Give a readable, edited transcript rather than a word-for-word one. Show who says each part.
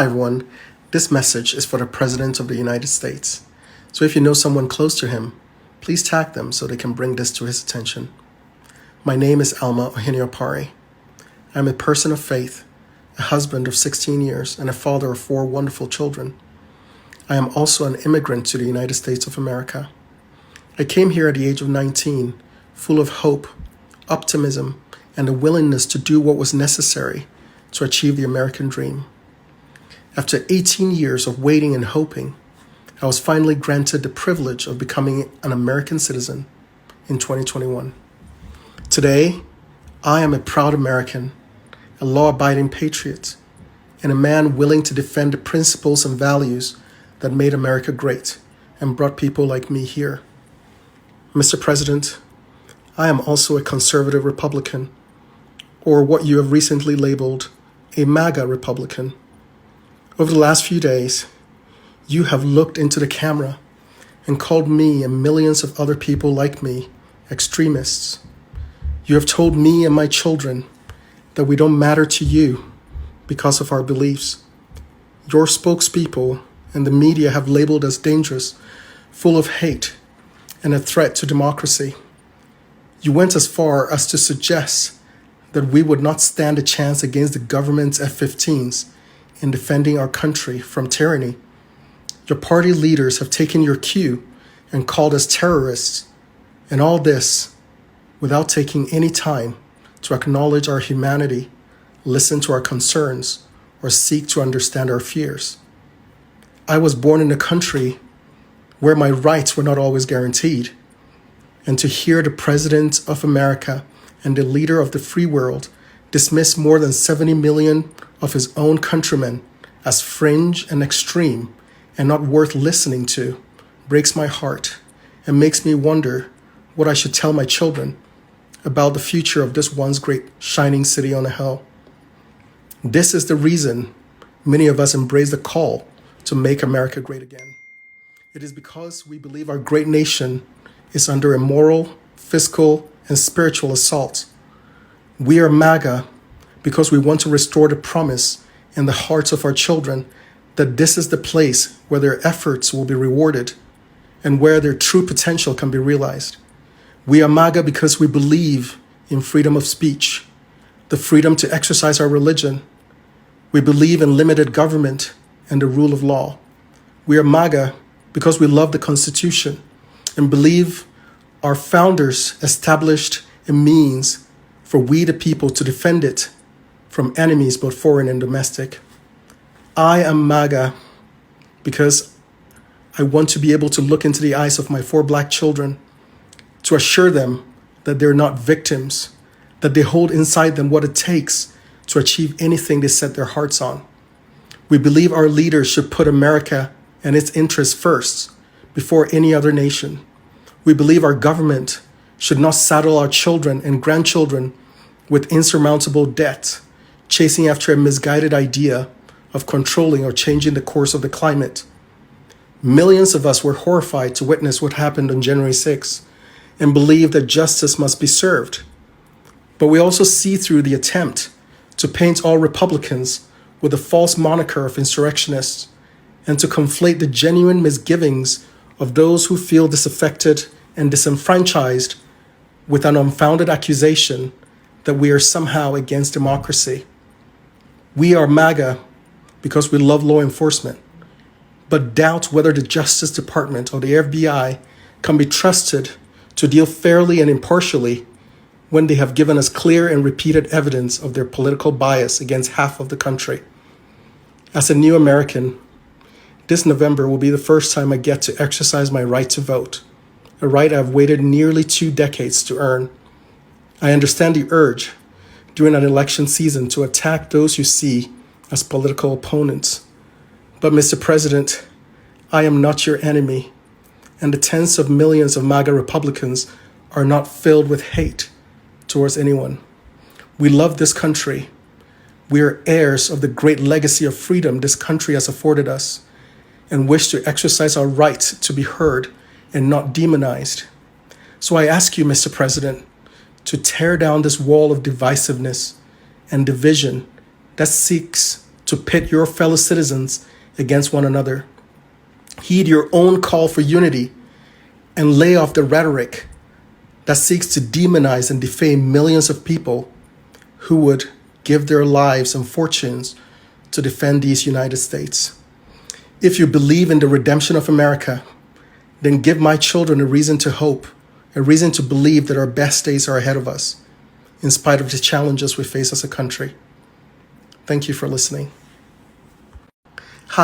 Speaker 1: Hi everyone, this message is for the President of the United States. So if you know someone close to him, please tag them so they can bring this to his attention. My name is Alma Ohene-Opare. I'm a person of faith, a husband of 16 years, and a father of 4 wonderful children. I am also an immigrant to the United States of America. I came here at the age of 19, full of hope, optimism, and a willingness to do what was necessary to achieve the American dream. After 18 years of waiting and hoping, I was finally granted the privilege of becoming an American citizen in 2021. Today, I am a proud American, a law-abiding patriot, and a man willing to defend the principles and values that made America great and brought people like me here. Mr. President, I am also a conservative Republican, or what you have recently labeled a MAGA Republican. Over the last few days, you have looked into the camera and called me and millions of other people like me extremists. You have told me and my children that we don't matter to you because of our beliefs. Your spokespeople and the media have labeled us dangerous, full of hate, and a threat to democracy. You went as far as to suggest that we would not stand a chance against the government's F-15s in defending our country from tyranny. Your party leaders have taken your cue and called us terrorists, and all this without taking any time to acknowledge our humanity, listen to our concerns, or seek to understand our fears. I was born in a country where my rights were not always guaranteed, and to hear the President of America and the leader of the free world dismiss more than 70 million of his own countrymen as fringe and extreme and not worth listening to breaks my heart and makes me wonder what I should tell my children about the future of this once great shining city on a hill. This is the reason many of us embrace the call to make America great again. It is because we believe our great nation is under a moral, fiscal, and spiritual assault. We are MAGA because we want to restore the promise in the hearts of our children that this is the place where their efforts will be rewarded and where their true potential can be realized. We are MAGA because we believe in freedom of speech, the freedom to exercise our religion. We believe in limited government and the rule of law. We are MAGA because we love the Constitution and believe our founders established a means for we the people to defend it from enemies both foreign and domestic. I am MAGA because I want to be able to look into the eyes of my 4 Black children to assure them that they're not victims, that they hold inside them what it takes to achieve anything they set their hearts on. We believe our leaders should put America and its interests first before any other nation. We believe our government should not saddle our children and grandchildren with insurmountable debt, chasing after a misguided idea of controlling or changing the course of the climate. Millions of us were horrified to witness what happened on January 6th and believe that justice must be served. But we also see through the attempt to paint all Republicans with the false moniker of insurrectionists and to conflate the genuine misgivings of those who feel disaffected and disenfranchised with an unfounded accusation that we are somehow against democracy. We are MAGA because we love law enforcement, but doubt whether the Justice Department or the FBI can be trusted to deal fairly and impartially when they have given us clear and repeated evidence of their political bias against half of the country. As a new American, this November will be the first time I get to exercise my right to vote, a right I've waited nearly 2 decades to earn. I understand the urge during an election season to attack those you see as political opponents. But Mr. President, I am not your enemy, and the tens of millions of MAGA Republicans are not filled with hate towards anyone. We love this country. We are heirs of the great legacy of freedom this country has afforded us and wish to exercise our right to be heard and not demonized. So I ask you, Mr. President, to tear down this wall of divisiveness and division that seeks to pit your fellow citizens against one another. Heed your own call for unity and lay off the rhetoric that seeks to demonize and defame millions of people who would give their lives and fortunes to defend these United States. If you believe in the redemption of America, then give my children a reason to hope, a reason to believe that our best days are ahead of us, in spite of the challenges we face as a country. Thank you for listening.